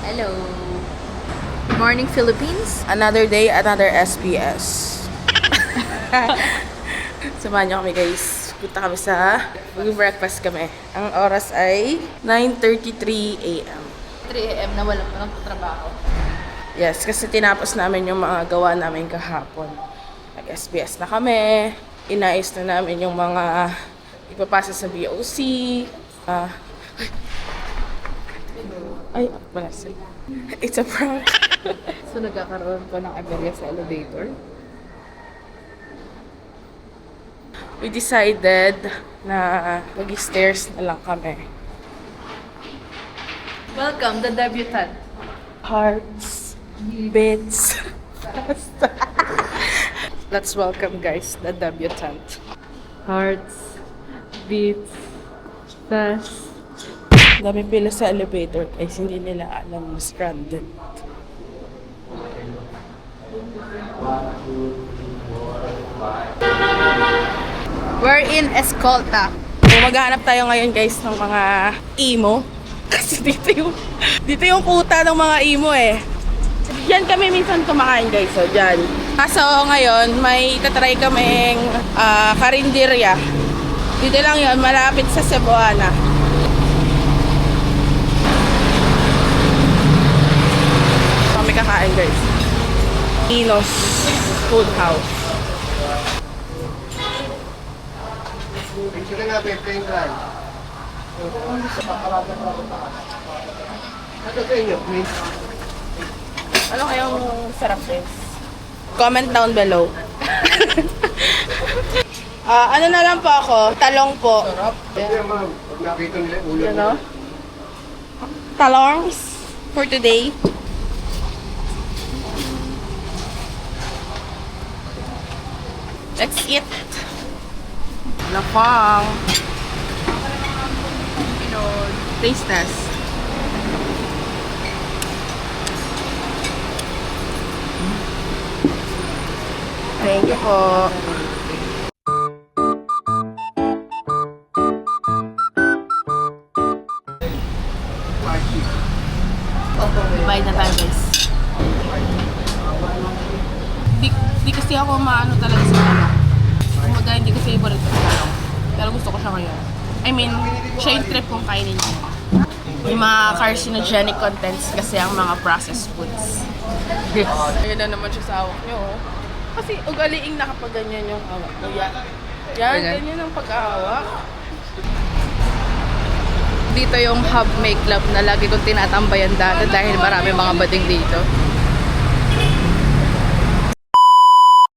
Hello. Good morning, Philippines. Another day, another SPS. Samahan niyo kami guys. Punta kami sa mag-breakfast kami. Ang oras ay 9:33 a.m. 3 a.m. na wala pa ng trabaho. Yes, kasi tinapos namin yung mga gawa namin kahapon. Nag-SPS na kami. Inayos na namin yung mga ipapasa sa BOC. Ay, wala sila. It's a prank. So, nagkakaroon ko ng aberya sa elevator. We decided na mag-stairs na lang kami. Welcome, the debutant. Hearts, beats. Let's welcome guys, the debutant. Hearts, beats, fast. Dami pila sa elevator guys, hindi nila alam na stranded. We're in Escolta. So, maghahanap tayo ngayon guys ng mga emo. Kasi dito yung kuta ng mga emo eh. Diyan kami minsan kumakain guys, so dyan. Kaso ngayon, may tatry kaming karinderya. Dito lang yon, malapit sa Cebuana. Kami kakain guys. Inos Food House. Picture nga, plain dry. Ano sa inyo, plain? Ano kayang sarap guys? Comment down below. Ano na lang po ako? Talong po. Sarap. Hindi ma'am, pag nakita nila ulo You know? Talongs for today. Let's eat. Lafang. Taste test. Thank you po. Bye na tayo guys. Di kasi ako maano talaga sa talong. Kumbaga hindi ko favorite sa talong. Pero gusto ko siya ngayon. I mean, siya yung trip kong kainin niya. Yung mga carcinogenic contents kasi ang mga processed foods. Yes. Ayun na naman siya sa hawak niyo. Oh. Kasi ugaliing na kapag ganyan yung hawak mo. Yan, ganyan ang pag-ahawak. Dito yung Hub Make Love na lagi kong tinatambayan dati dahil marami mga bading dito.